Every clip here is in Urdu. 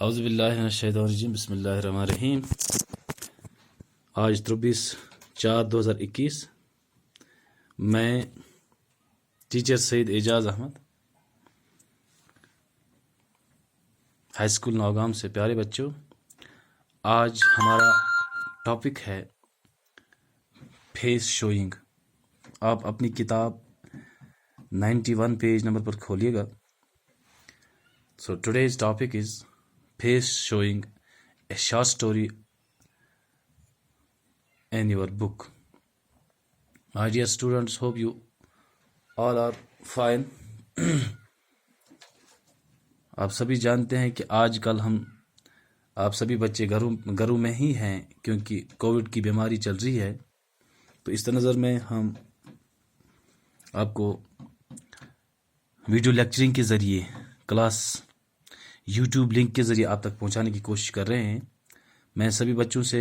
اعوذ باللہ من الشیطان الرجیم بسم اللہ الرحمن الرحیم۔ آج 23/4/2021 میں ٹیچر سید اعجاز احمد ہائی اسکول نوگام سے۔ پیارے بچوں، آج ہمارا ٹاپک ہے فیس شوئنگ۔ آپ اپنی کتاب 91 page number per کھولیے God. So today's topic is face showing, a short story in your book. My dear students, hope you all are fine. آپ سبھی جانتے ہیں کہ آج کل آپ سبھی بچے گھروں میں ہی ہیں کیونکہ کووڈ کی بیماری چل رہی ہے۔ تو اس نظر میں ہم آپ کو ویڈیو لیکچرنگ کے ذریعے کلاس یوٹیوب لنک کے ذریعے آپ تک پہنچانے کی کوشش کر رہے ہیں۔ میں سبھی بچوں سے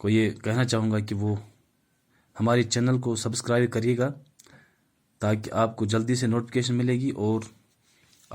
کو یہ کہنا چاہوں گا کہ وہ ہمارے چینل کو سبسکرائب کریے گا تاکہ آپ کو جلدی سے نوٹیفیکیشن ملے گی اور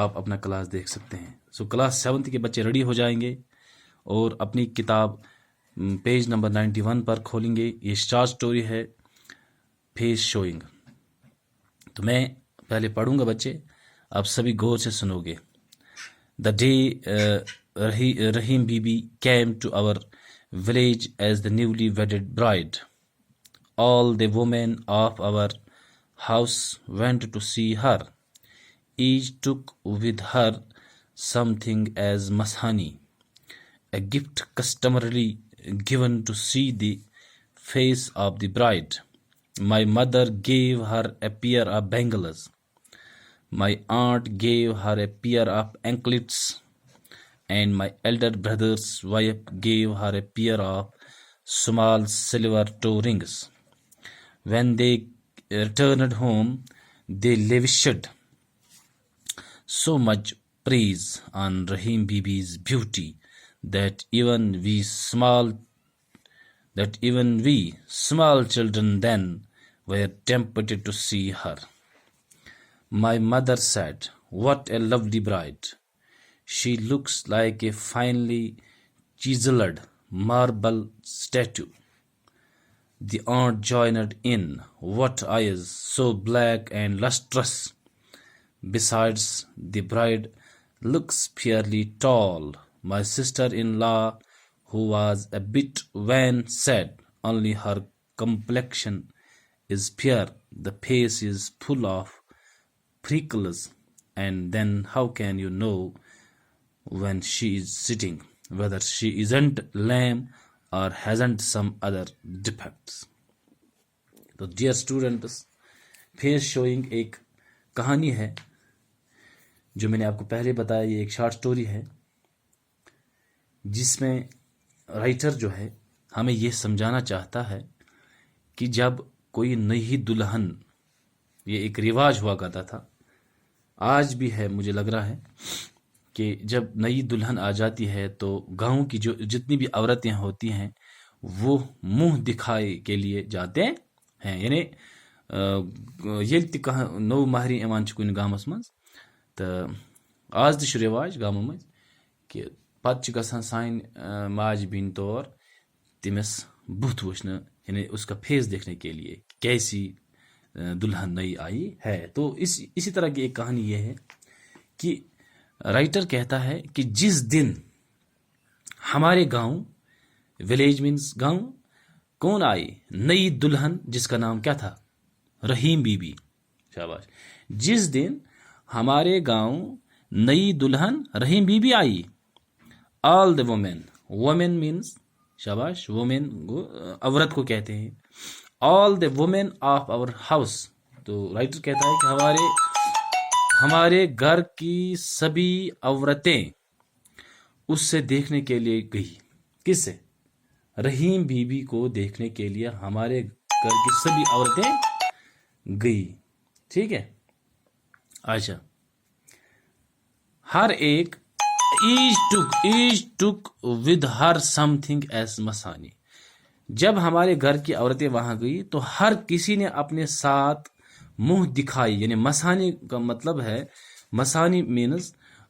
آپ اپنا کلاس دیکھ سکتے ہیں۔ کلاس 7 کے بچے ریڈی ہو جائیں گے اور اپنی کتاب پیج نمبر 91 پر کھولیں گے۔ یہ شارٹ سٹوری ہے فیس شوئنگ۔ تو میں پہلے پڑھوں گا، بچے آپ سبھی غور سے سنو گے۔ The day Rahim Bibi came to our village as the newly wedded bride, all the women of our house went to see her. Each took with her something as masani, a gift customarily given to see the face of the bride. My mother gave her a pair of bangles. My aunt gave her a pair of anklets, and my elder brother's wife gave her a pair of small silver toe rings. When they returned home, they lavished so much praise on Rahim Bibi's beauty that even we small children then were tempted to see her. My mother said, "What a lovely bride. She looks like a finely chiseled marble statue." The aunt joined in, "What eyes, so black and lustrous. Besides, the bride looks fairly tall." My sister-in-law, who was a bit wan, said, "Only her complexion is fair. The face is full of freckles, and then how can you know when she is sitting whether she isn't lame or hasn't some other defects?" تو ڈیئر اسٹوڈنٹس، فیس شوئنگ ایک کہانی ہے جو میں نے آپ کو پہلے بتایا۔ یہ ایک شارٹ سٹوری ہے جس میں رائٹر جو ہے ہمیں یہ سمجھانا چاہتا ہے کہ جب کوئی نئی دلہن، یہ ایک رواج ہوا کرتا تھا، آج بھی ہے مجھے لگ رہا ہے، کہ جب نئی دلہن آ جاتی ہے تو گاؤں کی جتنی بھی عورتیں ہوتی ہیں وہ منہ دکھائی کے لیے جاتے ہیں۔ یعنی یل تہ کانٛہہ نو مہرین ایوان چھ کُنہِ گامس منٛز تہٕ آز تہِ چھُ رواج گامو منٛز کہ پتہٕ چھِ گژھان سانہِ ماجہِ بیٚنہِ تور تٔمِس بُتھ وٕچھنہٕ، یعنی اس کا فیس دیکھنے کے لیے کیسی دلہن نئی آئی ہے۔ تو اسی طرح کی ایک کہانی یہ ہے کہ رائٹر کہتا ہے کہ جس دن ہمارے گاؤں، ولیج مینس گاؤں، کون آئی؟ نئی دلہن جس کا نام کیا تھا؟ رحیم بی بی۔ شاباش۔ جس دن ہمارے گاؤں نئی دلہن رحیم بی بی آئی، آل دا وومین مینس، شاباش، وومین عورت کو کہتے ہیں، all the women of our house. تو رائٹر کہتا ہے کہ ہمارے گھر کی سبھی عورتیں اس سے دیکھنے کے لیے گئی۔ کس سے؟ رحیم بی بی کو دیکھنے کے لیے ہمارے گھر کی سبھی عورتیں گئی۔ ٹھیک ہے؟ اچھا، ہر ایک each took with her something as مسانی۔ جب ہمارے گھر کی عورتیں وہاں گئی تو ہر کسی نے اپنے ساتھ منہ دکھائی، یعنی مسانی کا مطلب ہے، مسانی means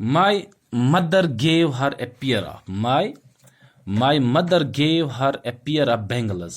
My mother gave her a pair of my mother gave her a pair of bangles.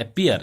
A pair,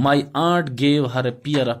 My aunt gave her a pair of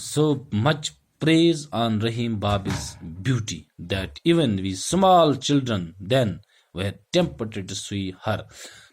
so much praise on Rahim Babi's beauty that even we small children then were tempted to see her.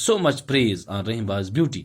so much praise on Rahim Babi's beauty।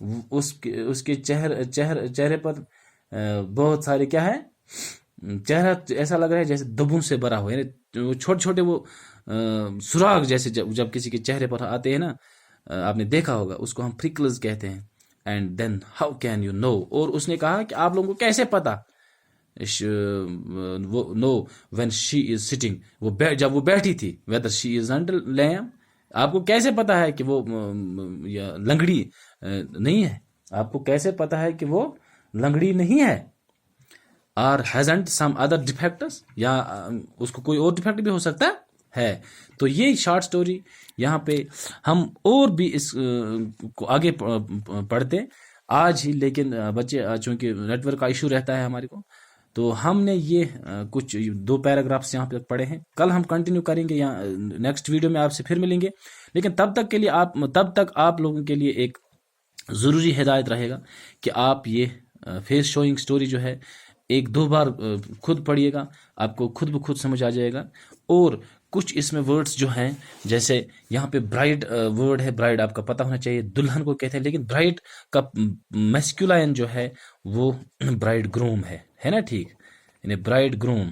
اس کے چہرے پر بہت سارے کیا ہے، چہرہ ایسا لگ رہا ہے جیسے دبوں سے بھرا ہوا ہے، یعنی وہ چھوٹے چھوٹے وہ سراغ جیسے جب کسی کے چہرے پر آتے ہیں نا، آپ نے دیکھا ہوگا، اس کو ہم پریکلز کہتے ہیں. And then how can you know, اور اس نے کہا کہ آپ لوگوں کو کیسے پتا، وہ know when she is sitting, جب وہ بیٹھی تھی، ویدر شی از انڈر لیم، آپ کو کیسے پتا ہے کہ وہ لنگڑی نہیں ہے، آپ کو کیسے پتا ہے کہ وہ لنگڑی نہیں ہے. Or hasn't some other defects, یا اس کو کوئی اور ڈیفیکٹ بھی ہو سکتا ہے. تو یہ شارٹ سٹوری یہاں پہ ہم اور بھی اس کو آگے پڑھتے آج ہی، لیکن بچے چونکہ نیٹ ورک کا ایشو رہتا ہے ہمارے کو، تو ہم نے یہ کچھ 2 پیراگرافس یہاں پہ پڑھے ہیں. کل ہم کنٹینیو کریں گے، یا نیکسٹ ویڈیو میں آپ سے پھر ملیں گے. لیکن تب تک آپ لوگوں کے لیے ایک ضروری ہدایت رہے گا کہ آپ یہ فیس شوئنگ سٹوری جو ہے 1-2 بار خود پڑھیے گا، آپ کو خود بخود سمجھ آ جائے گا. اور کچھ اس میں ورڈز جو ہیں، جیسے یہاں پہ برائڈ ورڈ ہے، برائڈ آپ کا پتہ ہونا چاہیے، دلہن کو کہتے ہیں، لیکن برائڈ کا میسکولائن جو ہے وہ برائڈ گروم ہے نا، ٹھیک، یعنی برائڈ گروم،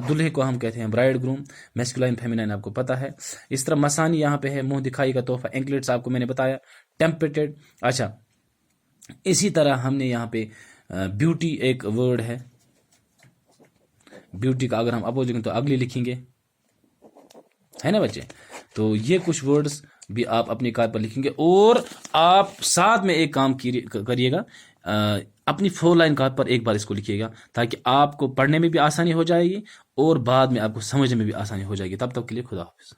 دلہے کو ہم کہتے ہیں برائڈ گروم، میسکولائن فیمینائن آپ کو پتہ ہے. اس طرح مسانی یہاں پہ ہے، منہ دکھائی کا تحفہ، اینکلیٹس آپ کو میں نے بتایا، ٹیمپریٹڈ. اچھا، اسی طرح ہم نے یہاں پہ بیوٹی ایک ورڈ ہے، بیوٹی کا اگر ہم اپوزنگ تو اگلی لکھیں گے، ہے نا بچے. تو یہ کچھ ورڈز بھی آپ اپنی کارڈ پر لکھیں گے. اور آپ ساتھ میں ایک کام کریے گا، اپنی 4 لائن کارڈ پر ایک بار اس کو لکھیے گا، تاکہ آپ کو پڑھنے میں بھی آسانی ہو جائے گی اور بعد میں آپ کو سمجھنے میں بھی آسانی ہو جائے گی. تب تک کے لیے خدا حافظ.